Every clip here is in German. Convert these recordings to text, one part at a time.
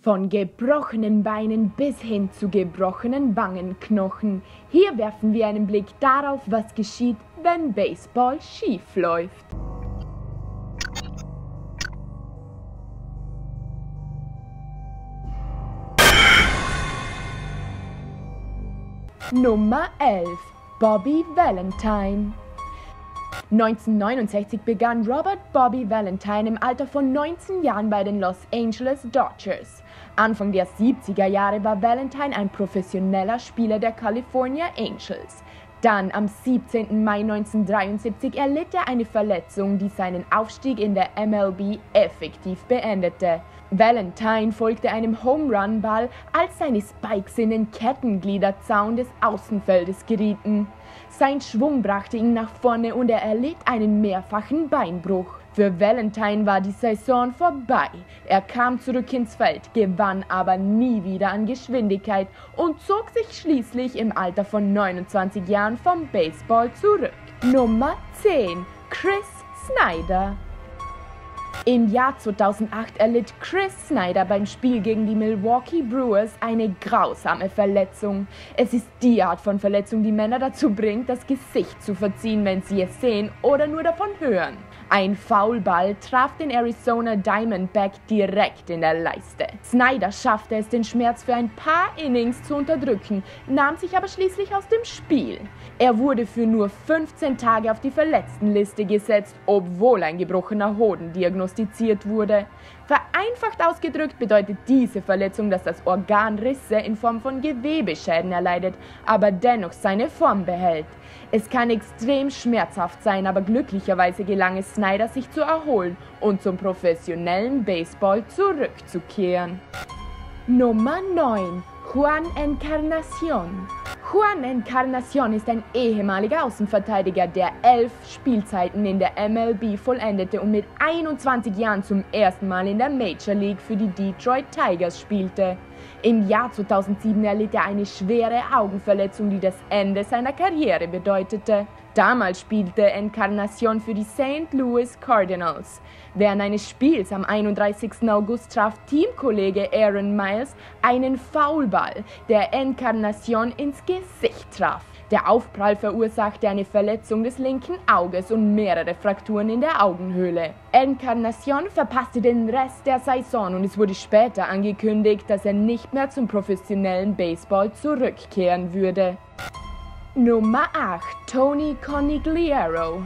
Von gebrochenen Beinen bis hin zu gebrochenen Wangenknochen. Hier werfen wir einen Blick darauf, was geschieht, wenn Baseball schief läuft. Nummer 11. Bobby Valentine. 1969 begann Robert Bobby Valentine im Alter von 19 Jahren bei den Los Angeles Dodgers. Anfang der 70er Jahre war Valentine ein professioneller Spieler der California Angels. Dann am 17. Mai 1973 erlitt er eine Verletzung, die seinen Aufstieg in der MLB effektiv beendete. Valentine folgte einem Home-Run-Ball, als seine Spikes in den Kettengliederzaun des Außenfeldes gerieten. Sein Schwung brachte ihn nach vorne und er erlitt einen mehrfachen Beinbruch. Für Valentine war die Saison vorbei. Er kam zurück ins Feld, gewann aber nie wieder an Geschwindigkeit und zog sich schließlich im Alter von 29 Jahren vom Baseball zurück. Nummer 10. Chris Snyder. Im Jahr 2008 erlitt Chris Snyder beim Spiel gegen die Milwaukee Brewers eine grausame Verletzung. Es ist die Art von Verletzung, die Männer dazu bringt, das Gesicht zu verziehen, wenn sie es sehen oder nur davon hören. Ein Foulball traf den Arizona Diamondback direkt in der Leiste. Snyder schaffte es, den Schmerz für ein paar Innings zu unterdrücken, nahm sich aber schließlich aus dem Spiel. Er wurde für nur 15 Tage auf die Verletztenliste gesetzt, obwohl ein gebrochener Hoden diagnostiziert wurde. Vereinfacht ausgedrückt bedeutet diese Verletzung, dass das Organ Risse in Form von Gewebeschäden erleidet, aber dennoch seine Form behält. Es kann extrem schmerzhaft sein, aber glücklicherweise gelang es Snyder, sich zu erholen und zum professionellen Baseball zurückzukehren. Nummer 9. Juan Encarnacion. Juan Encarnacion ist ein ehemaliger Außenverteidiger, der 11 Spielzeiten in der MLB vollendete und mit 21 Jahren zum ersten Mal in der Major League für die Detroit Tigers spielte. Im Jahr 2007 erlitt er eine schwere Augenverletzung, die das Ende seiner Karriere bedeutete. Damals spielte Encarnacion für die St. Louis Cardinals. Während eines Spiels am 31. August traf Teamkollege Aaron Miles einen Foulball, der Encarnacion ins Gesicht traf. Der Aufprall verursachte eine Verletzung des linken Auges und mehrere Frakturen in der Augenhöhle. Encarnacion verpasste den Rest der Saison und es wurde später angekündigt, dass er nicht mehr zum professionellen Baseball zurückkehren würde. Nummer 8. Tony Conigliaro.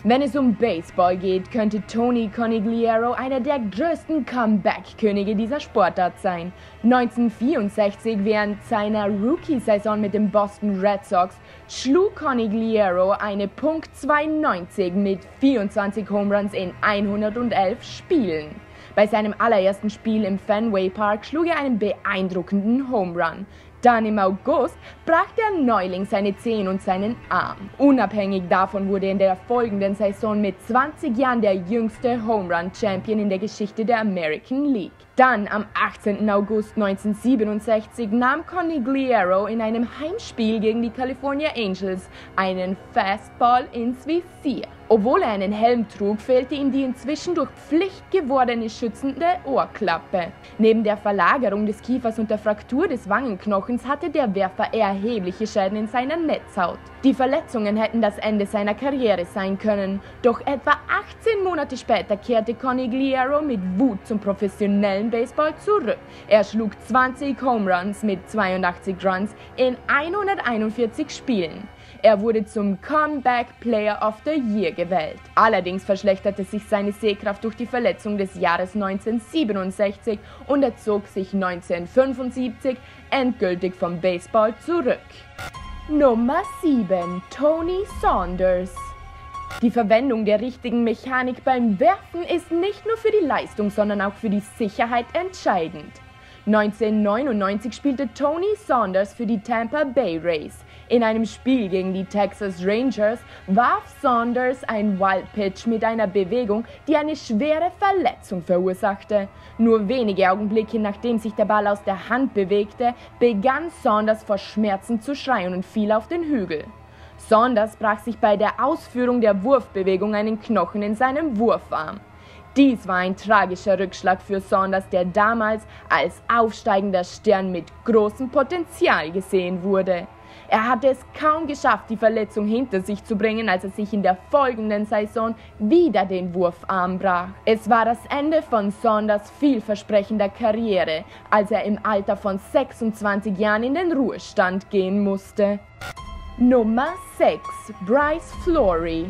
Wenn es um Baseball geht, könnte Tony Conigliaro einer der größten Comeback-Könige dieser Sportart sein. 1964, während seiner Rookie-Saison mit den Boston Red Sox, schlug Conigliaro eine .290 mit 24 Home Runs in 111 Spielen. Bei seinem allerersten Spiel im Fenway Park schlug er einen beeindruckenden Home Run. Dann im August brach der Neuling seine Zehen und seinen Arm. Unabhängig davon wurde er in der folgenden Saison mit 20 Jahren der jüngste Home Run Champion in der Geschichte der American League. Dann am 18. August 1967 nahm Conigliaro in einem Heimspiel gegen die California Angels einen Fastball ins Visier. Obwohl er einen Helm trug, fehlte ihm die inzwischen durch Pflicht gewordene schützende Ohrklappe. Neben der Verlagerung des Kiefers und der Fraktur des Wangenknochens hatte der Werfer erhebliche Schäden in seiner Netzhaut. Die Verletzungen hätten das Ende seiner Karriere sein können, doch etwa 18 Monate später kehrte Conigliaro mit Wut zum professionellen Baseball zurück. Er schlug 20 Home Runs mit 82 Runs in 141 Spielen. Er wurde zum Comeback Player of the Year gewählt. Allerdings verschlechterte sich seine Sehkraft durch die Verletzung des Jahres 1967 und er zog sich 1975 endgültig vom Baseball zurück. Nummer 7. Tony Saunders. Die Verwendung der richtigen Mechanik beim Werfen ist nicht nur für die Leistung, sondern auch für die Sicherheit entscheidend. 1999 spielte Tony Saunders für die Tampa Bay Rays. In einem Spiel gegen die Texas Rangers warf Saunders ein Wild Pitch mit einer Bewegung, die eine schwere Verletzung verursachte. Nur wenige Augenblicke nachdem sich der Ball aus der Hand bewegte, begann Saunders vor Schmerzen zu schreien und fiel auf den Hügel. Saunders brach sich bei der Ausführung der Wurfbewegung einen Knochen in seinem Wurfarm. Dies war ein tragischer Rückschlag für Saunders, der damals als aufsteigender Stern mit großem Potenzial gesehen wurde. Er hatte es kaum geschafft, die Verletzung hinter sich zu bringen, als er sich in der folgenden Saison wieder den Wurfarm brach. Es war das Ende von Saunders vielversprechender Karriere, als er im Alter von 26 Jahren in den Ruhestand gehen musste. Nummer 6. Bryce Florie.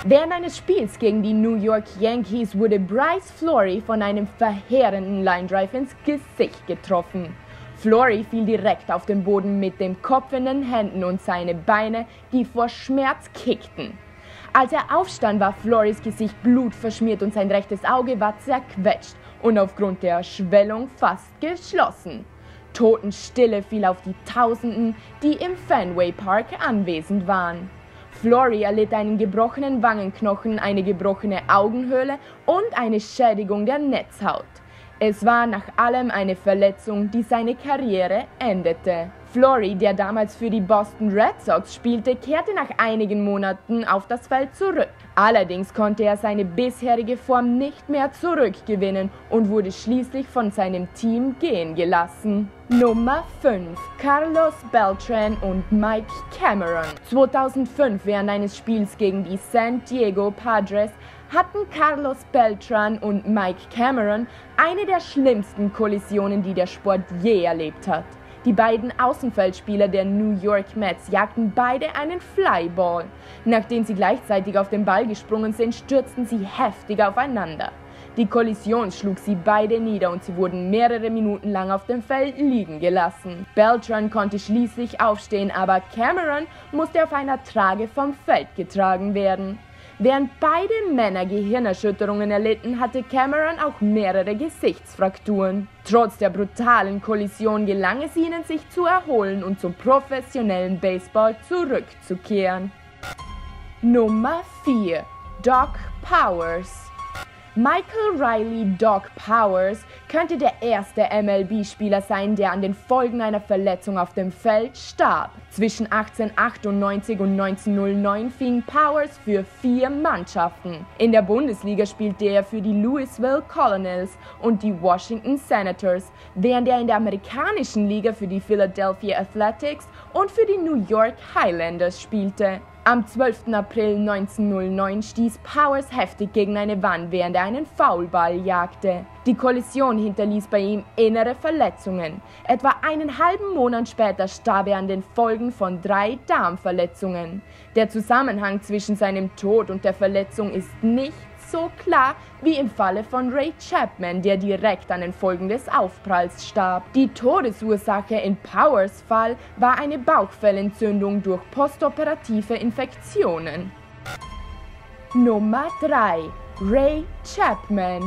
Während eines Spiels gegen die New York Yankees wurde Bryce Florie von einem verheerenden Line Drive ins Gesicht getroffen. Florie fiel direkt auf den Boden mit dem Kopf in den Händen und seine Beine, die vor Schmerz kickten. Als er aufstand, war Flories Gesicht blutverschmiert und sein rechtes Auge war zerquetscht und aufgrund der Schwellung fast geschlossen. Totenstille fiel auf die Tausenden, die im Fenway Park anwesend waren. Florie erlitt einen gebrochenen Wangenknochen, eine gebrochene Augenhöhle und eine Schädigung der Netzhaut. Es war nach allem eine Verletzung, die seine Karriere endete. Florie, der damals für die Boston Red Sox spielte, kehrte nach einigen Monaten auf das Feld zurück. Allerdings konnte er seine bisherige Form nicht mehr zurückgewinnen und wurde schließlich von seinem Team gehen gelassen. Nummer 5. Carlos Beltran und Mike Cameron. 2005 während eines Spiels gegen die San Diego Padres hatten Carlos Beltran und Mike Cameron eine der schlimmsten Kollisionen, die der Sport je erlebt hat. Die beiden Außenfeldspieler der New York Mets jagten beide einen Flyball. Nachdem sie gleichzeitig auf den Ball gesprungen sind, stürzten sie heftig aufeinander. Die Kollision schlug sie beide nieder und sie wurden mehrere Minuten lang auf dem Feld liegen gelassen. Beltran konnte schließlich aufstehen, aber Cameron musste auf einer Trage vom Feld getragen werden. Während beide Männer Gehirnerschütterungen erlitten, hatte Cameron auch mehrere Gesichtsfrakturen. Trotz der brutalen Kollision gelang es ihnen, sich zu erholen und zum professionellen Baseball zurückzukehren. Nummer 4. Doc Powers. Michael Riley Doc Powers könnte der erste MLB-Spieler sein, der an den Folgen einer Verletzung auf dem Feld starb. Zwischen 1898 und 1909 fing Powers für 4 Mannschaften. In der Bundesliga spielte er für die Louisville Colonels und die Washington Senators, während er in der amerikanischen Liga für die Philadelphia Athletics und für die New York Highlanders spielte. Am 12. April 1909 stieß Powers heftig gegen eine Wand, während er einen Foulball jagte. Die Kollision hinterließ bei ihm innere Verletzungen. Etwa einen halben Monat später starb er an den Folgen von 3 Darmverletzungen. Der Zusammenhang zwischen seinem Tod und der Verletzung ist nicht so klar wie im Falle von Ray Chapman, der direkt an den Folgen des Aufpralls starb. Die Todesursache in Powers' Fall war eine Bauchfellentzündung durch postoperative Infektionen. Nummer 3. Ray Chapman.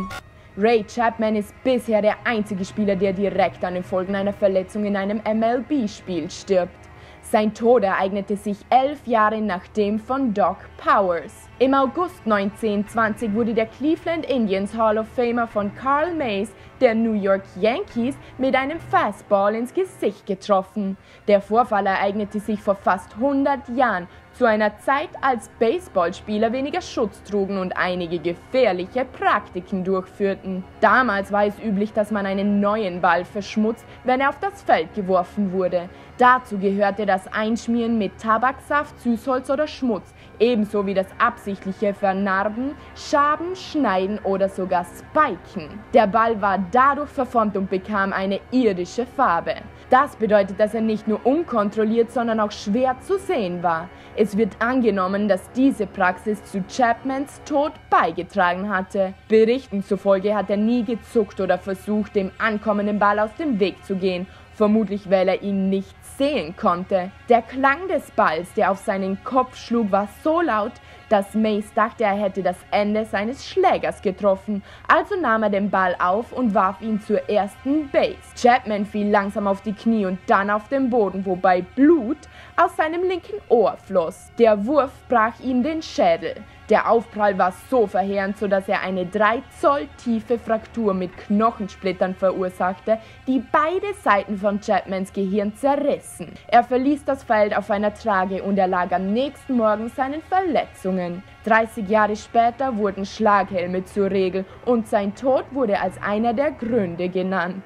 Ray Chapman ist bisher der einzige Spieler, der direkt an den Folgen einer Verletzung in einem MLB-Spiel stirbt. Sein Tod ereignete sich 11 Jahre nach dem von Doc Powers. Im August 1920 wurde der Cleveland Indians Hall of Famer von Carl Mays der New York Yankees mit einem Fastball ins Gesicht getroffen. Der Vorfall ereignete sich vor fast 100 Jahren, zu einer Zeit, als Baseballspieler weniger Schutz trugen und einige gefährliche Praktiken durchführten. Damals war es üblich, dass man einen neuen Ball verschmutzt, wenn er auf das Feld geworfen wurde. Dazu gehörte das Einschmieren mit Tabaksaft, Süßholz oder Schmutz, ebenso wie das absichtliche Vernarben, Schaben, Schneiden oder sogar Spiken. Der Ball war dadurch verformt und bekam eine irdische Farbe. Das bedeutet, dass er nicht nur unkontrolliert, sondern auch schwer zu sehen war. Es wird angenommen, dass diese Praxis zu Chapmans Tod beigetragen hatte. Berichten zufolge hat er nie gezuckt oder versucht, dem ankommenden Ball aus dem Weg zu gehen, vermutlich weil er ihn nicht sehen konnte. Der Klang des Balls, der auf seinen Kopf schlug, war so laut, dass Mays dachte, er hätte das Ende seines Schlägers getroffen. Also nahm er den Ball auf und warf ihn zur ersten Base. Chapman fiel langsam auf die Knie und dann auf den Boden, wobei Blut aus seinem linken Ohr floss. Der Wurf brach ihm den Schädel. Der Aufprall war so verheerend, sodass er eine 3 Zoll tiefe Fraktur mit Knochensplittern verursachte, die beide Seiten von Chapmans Gehirn zerrissen. Er verließ das Feld auf einer Trage und erlag am nächsten Morgen seinen Verletzungen. 30 Jahre später wurden Schlaghelme zur Regel und sein Tod wurde als einer der Gründe genannt.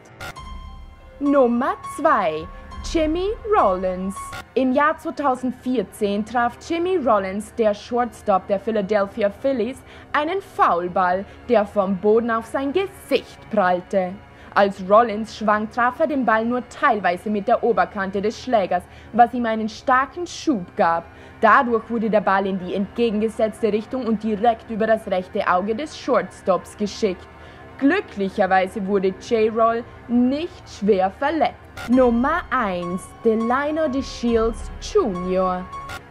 Nummer 2. Jimmy Rollins. Im Jahr 2014 traf Jimmy Rollins, der Shortstop der Philadelphia Phillies, einen Foulball, der vom Boden auf sein Gesicht prallte. Als Rollins schwang, traf er den Ball nur teilweise mit der Oberkante des Schlägers, was ihm einen starken Schub gab. Dadurch wurde der Ball in die entgegengesetzte Richtung und direkt über das rechte Auge des Shortstops geschickt. Glücklicherweise wurde J-Roll nicht schwer verletzt. Nummer 1. Delino DeShields Jr.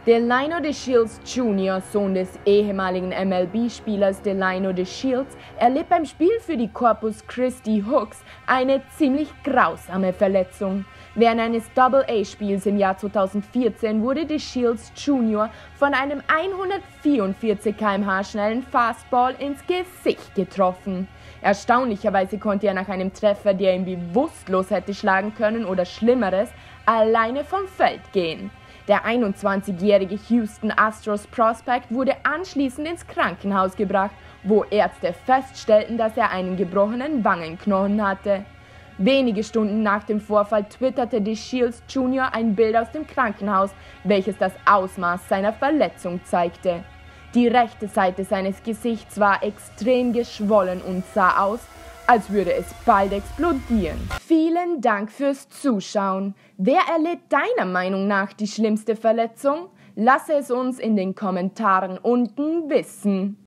Delino DeShields Jr., Sohn des ehemaligen MLB-Spielers Delino DeShields, erlitt beim Spiel für die Corpus Christi Hooks eine ziemlich grausame Verletzung. Während eines Double-A-Spiels im Jahr 2014 wurde DeShields Jr. von einem 144 km/h schnellen Fastball ins Gesicht getroffen. Erstaunlicherweise konnte er nach einem Treffer, der ihn bewusstlos hätte schlagen können oder Schlimmeres, alleine vom Feld gehen. Der 21-jährige Houston Astros Prospect wurde anschließend ins Krankenhaus gebracht, wo Ärzte feststellten, dass er einen gebrochenen Wangenknochen hatte. Wenige Stunden nach dem Vorfall twitterte DeShields Jr. ein Bild aus dem Krankenhaus, welches das Ausmaß seiner Verletzung zeigte. Die rechte Seite seines Gesichts war extrem geschwollen und sah aus, als würde es bald explodieren. Vielen Dank fürs Zuschauen. Wer erlitt deiner Meinung nach die schlimmste Verletzung? Lasse es uns in den Kommentaren unten wissen.